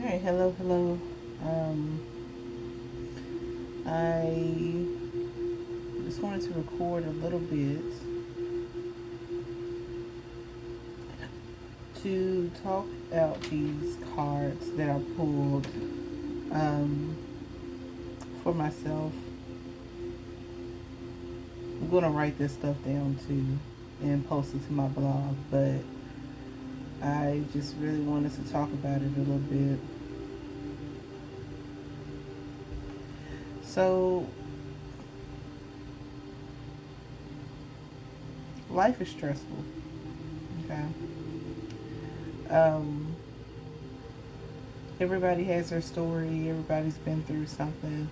Alright, hello. Um, I just wanted to record a little bit to talk out these cards that I pulled um, for myself. I'm going to write this stuff down too and post it to my blog, but I just really wanted to talk about it a little bit. So, life is stressful, okay? Um, Everybody has their story, everybody's been through something.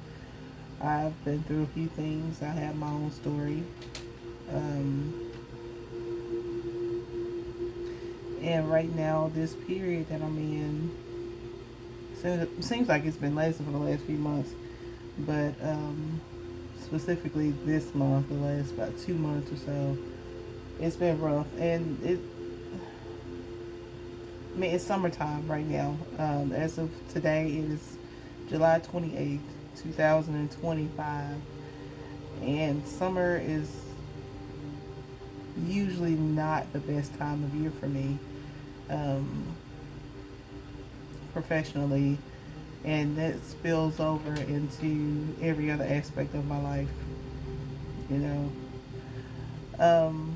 I've been through a few things. I have my own story. Um, and right now, this period that I'm in, seems like it's been lasting for the last few months, but specifically this month, the last about 2 months or so, it's been rough. And it's summertime right now. As of today, it is July 28th, 2025. And summer is usually not the best time of year for me, um, professionally, and that spills over into every other aspect of my life. You know, um,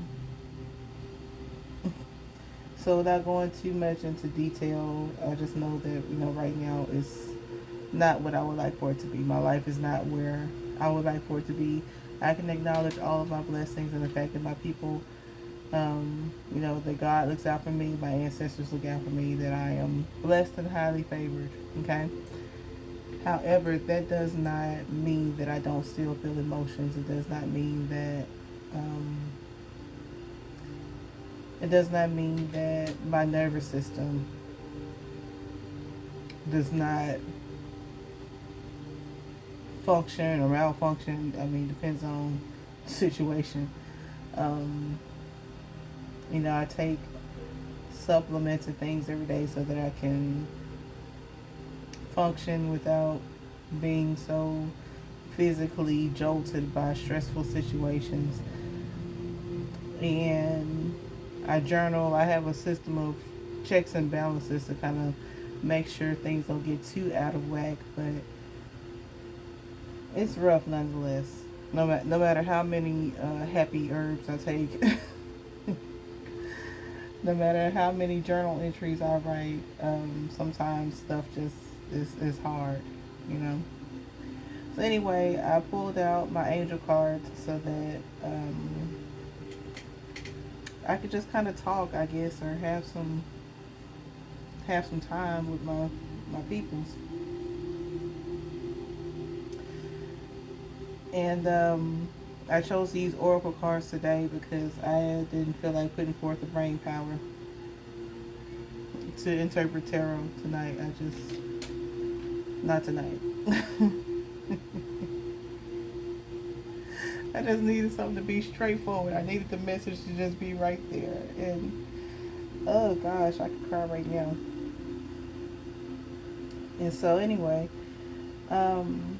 so without going too much into detail, I just know that right now is not what I would like for it to be. My life is not where I would like for it to be. I can acknowledge all of my blessings and the fact that my people, that God looks out for me, my ancestors look out for me, that I am blessed and highly favored. Okay. However, that does not mean that I don't still feel emotions. It does not mean that um, my nervous system does not function or malfunction. I mean, depends on the situation. Um, I take supplements and things every day so that I can function without being so physically jolted by stressful situations. And I journal. I have a system of checks and balances to kind of make sure things don't get too out of whack, but it's rough nonetheless. No matter how many happy herbs I take, no matter how many journal entries I write, sometimes stuff just is hard, you know. So anyway, I pulled out my angel cards so that I could just kind of talk, I guess, or have some time with my peoples. And I chose these oracle cards today because I didn't feel like putting forth the brain power to interpret tarot tonight. I just not tonight. I just needed something to be straightforward. I needed the message to just be right there. And oh gosh, I could cry right now. And so anyway, um,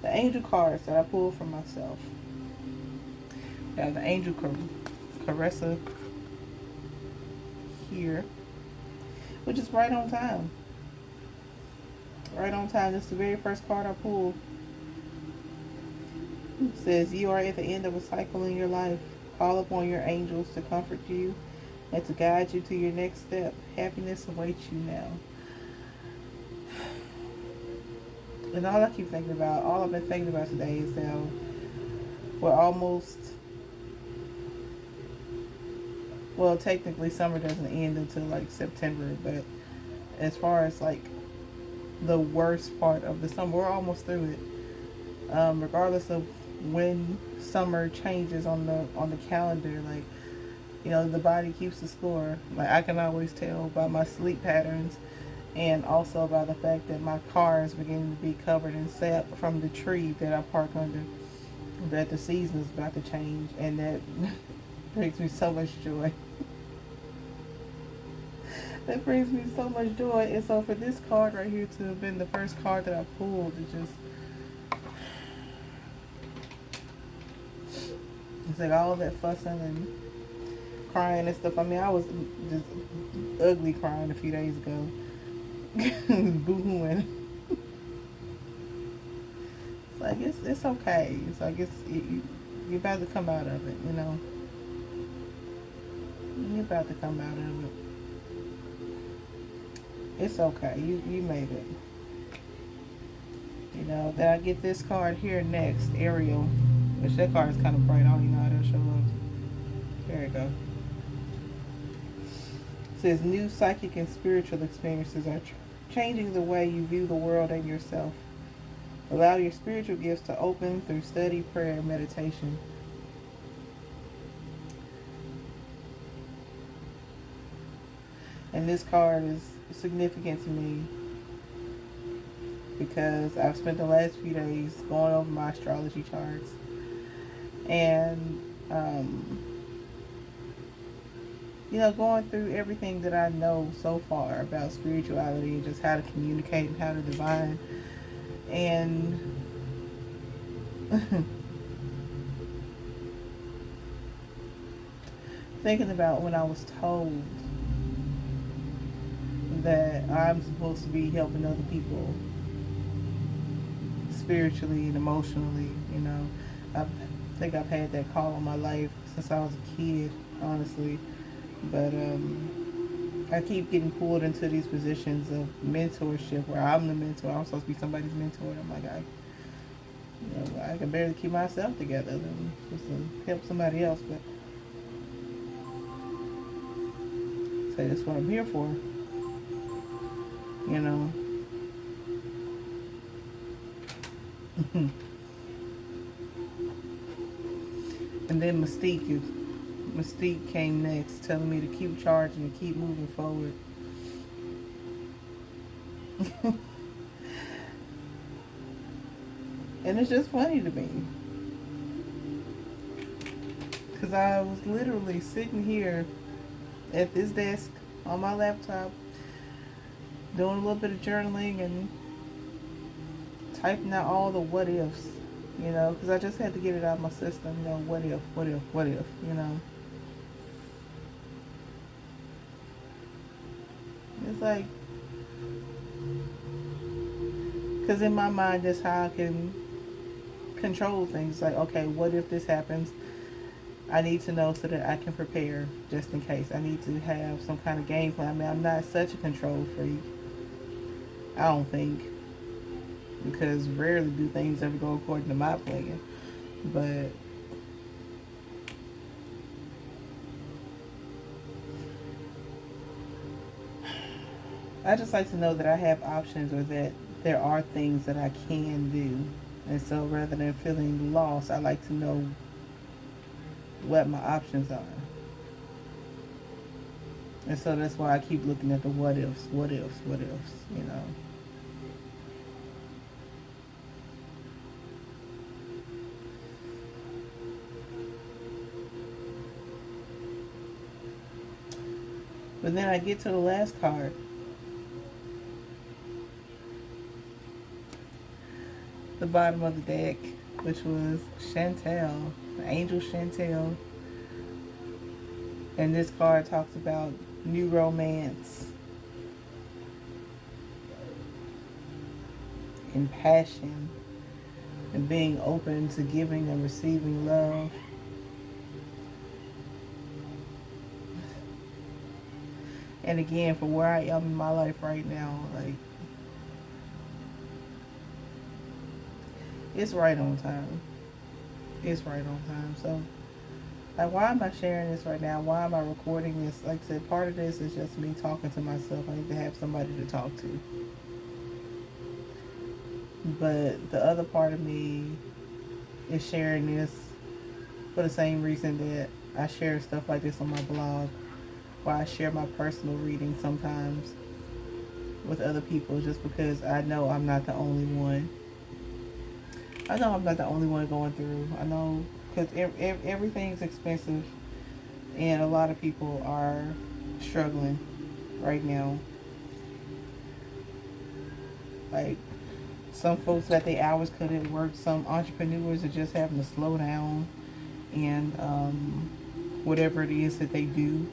the angel cards that I pulled for myself. We have the angel Caressa here, which is right on time. Right on time. This is the very first card I pulled. It says, you are at the end of a cycle in your life. Call upon your angels to comfort you and to guide you to your next step. Happiness awaits you now. And all I've been thinking about today is how we're almost, well, technically summer doesn't end until like September, but as far as like the worst part of the summer, we're almost through it. Regardless of when summer changes on the calendar, like the body keeps the score. Like I can always tell by my sleep patterns, and also by the fact that my car is beginning to be covered in sap from the tree that I park under, that the season is about to change, and that brings me so much joy. That brings me so much joy. And so for this card right here to have been the first card that I pulled, it's like all that fussing and crying and stuff. I mean, I was just ugly crying a few days ago. Boo-hooing. It's like, it's okay. It's like, you're about to come out of it, you know? You're about to come out of it. It's okay. You made it. You know, then I get this card here next, Ariel. Which that card is kind of bright. I don't even know how to show up. There you go. It says new psychic and spiritual experiences are changing the way you view the world and yourself. Allow your spiritual gifts to open through study, prayer, and meditation. And this card is significant to me because I've spent the last few days going over my astrology charts and, you know, going through everything that I know so far about spirituality and just how to communicate and how to divine. And thinking about when I was told that I'm supposed to be helping other people spiritually and emotionally, you know. I think I've had that call on my life since I was a kid, honestly. But I keep getting pulled into these positions of mentorship where I'm the mentor. I'm supposed to be somebody's mentor. And I'm like, I can barely keep myself together. I'm supposed to help somebody else, but say that's what I'm here for. You know. And then Mystique came next, telling me to keep charging and keep moving forward. And it's just funny to me. Because I was literally sitting here at this desk on my laptop doing a little bit of journaling and typing out all the what ifs, you know, because I just had to get it out of my system, you know, what if, you know. It's like, because in my mind, that's how I can control things. Like, okay, what if this happens? I need to know so that I can prepare just in case. I need to have some kind of game plan. I mean, I'm not such a control freak, I don't think, because rarely do things ever go according to my plan. But I just like to know that I have options or that there are things that I can do. And so rather than feeling lost, I like to know what my options are. And so that's why I keep looking at the what ifs, you know. But then I get to the last card. The bottom of the deck, which was Chantel, Angel Chantel. And this card talks about new romance and passion and being open to giving and receiving love. And again, for where I am in my life right now, like, it's right on time. It's right on time. So, like, why am I sharing this right now? Why am I recording this? Like I said, part of this is just me talking to myself. I need to have somebody to talk to. But the other part of me is sharing this for the same reason that I share stuff like this on my blog, where I share my personal reading sometimes with other people, just because I know I'm not the only one. I know I'm not the only one going through. I know, because everything's expensive and a lot of people are struggling. right now. Like, some folks got their hours cut at work. Some entrepreneurs are just having to slow down and whatever it is that they do.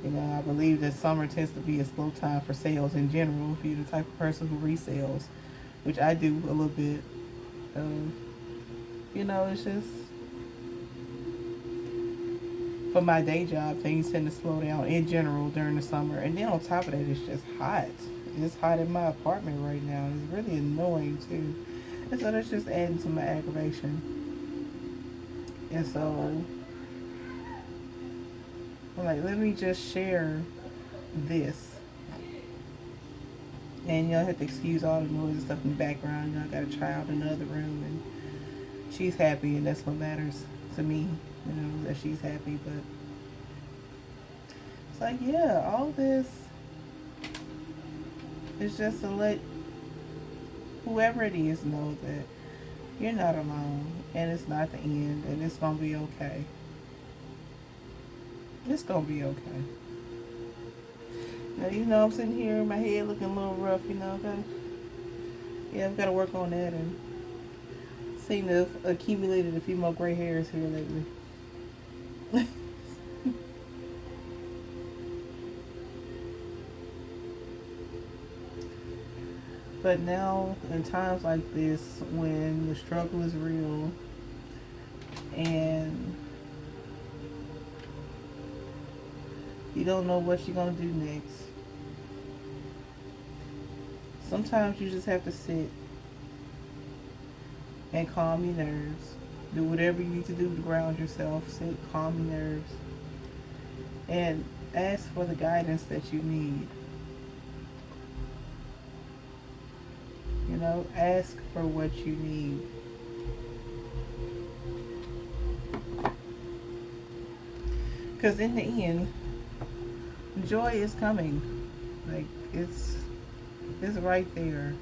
You know, I believe that summer tends to be a slow time for sales in general. If you're the type of person who resells, which I do a little bit. Um, you know, it's just for my day job, things tend to slow down in general during the summer. And then on top of that, it's just hot. It's hot in my apartment right now. It's really annoying too. And so that's just adding to my aggravation. And so I'm like, let me just share this. And you know, I have to excuse all the noise and stuff in the background. You know, I got a child in the other room and she's happy, and that's what matters to me, you know, that she's happy. But it's like, yeah, all this is just to let whoever it is know that you're not alone and it's not the end and it's gonna be okay. It's gonna be okay. Now, you know, I'm sitting here, my head looking a little rough, you know. I've got to work on that, and seem to have accumulated a few more gray hairs here lately. But now, in times like this, when the struggle is real and you don't know what you're going to do next, sometimes you just have to sit and calm your nerves. Do whatever you need to do to ground yourself. Sit, calm your nerves, and ask for the guidance that you need. You know, ask for what you need. Because in the end, joy is coming. Like, it's right there.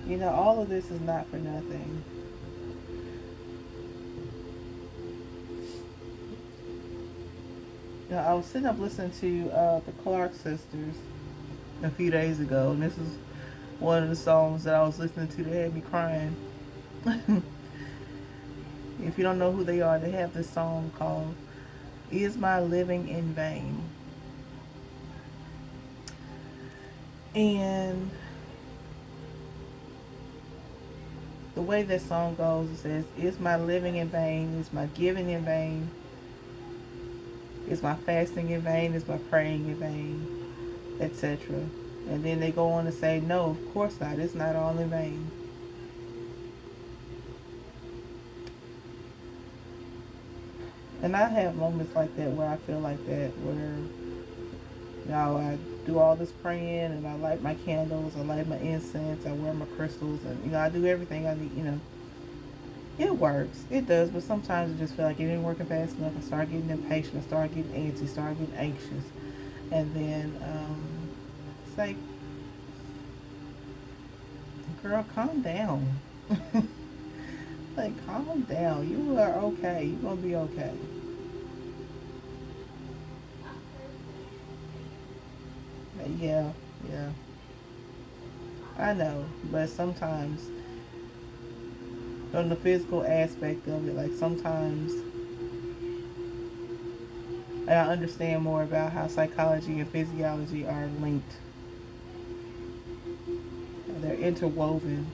You know, all of this is not for nothing. You know, I was sitting up listening to the Clark sisters a few days ago, and this is one of the songs that I was listening to that had me crying. If you don't know who they are, they have this song called "Is My Living in Vain?" And the way this song goes, it says, "Is my living in vain? Is my giving in vain? Is my fasting in vain? Is my praying in vain?" Etc. And then they go on to say, no, of course not. It's not all in vain. And I have moments like that where I feel like that, where, you know, I do all this praying and I light my candles, I light my incense, I wear my crystals, and, you know, I do everything I need, you know. It works. It does, but sometimes I just feel like it ain't working fast enough. I start getting impatient, I start getting antsy, start getting anxious. And then, it's like, girl, calm down. Like, calm down. You are okay. You're going to be okay. Yeah, yeah. I know. But sometimes, on the physical aspect of it, like sometimes I understand more about how psychology and physiology are linked. They're interwoven.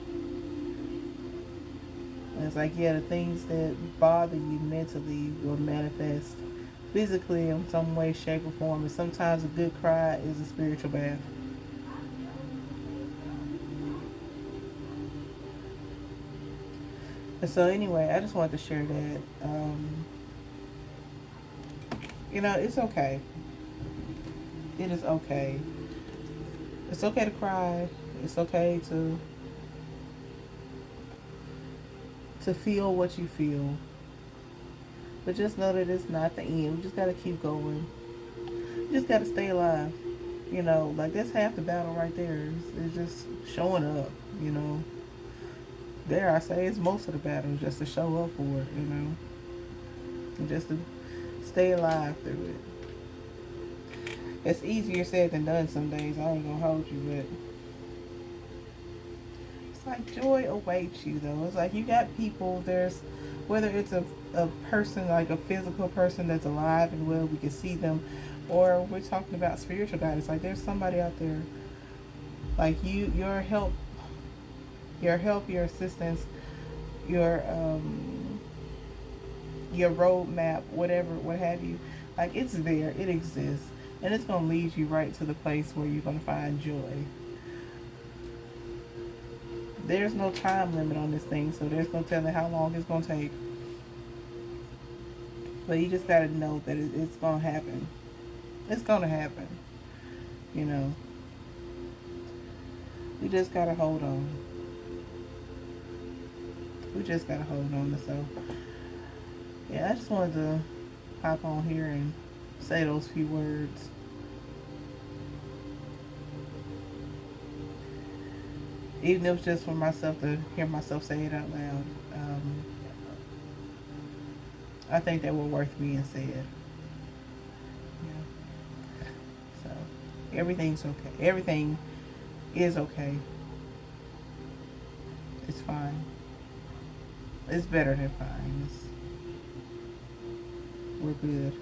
And it's like, yeah, the things that bother you mentally will manifest physically in some way, shape, or form. And sometimes a good cry is a spiritual bath. And so, anyway, I just wanted to share that. You know, it's okay. It is okay. It's okay to cry. It's okay to feel what you feel. But just know that it's not the end. We just gotta keep going. You just gotta stay alive. You know, like that's half the battle right there. It's just showing up, you know. Dare I say it's most of the battle just to show up for it, you know. And just to stay alive through it. It's easier said than done some days. I ain't gonna hold you, but it's like joy awaits you though. It's like you got people. There's whether it's a person like a physical person that's alive and well, we can see them, or we're talking about spiritual guidance. Like there's somebody out there, like you, your assistance, your your roadmap, whatever, what have you. Like it's there, it exists, and it's gonna lead you right to the place where you're gonna find joy. There's no time limit on this thing, so there's no telling how long it's gonna take. But you just gotta know that it's gonna happen. It's gonna happen. You know, we just gotta hold on. We just gotta hold on. So, yeah, I just wanted to hop on here and say those few words. Even if it was just for myself to hear myself say it out loud. I think they were worth being said. Yeah. So everything's okay. Everything is okay. It's fine. It's better than fine. We're good.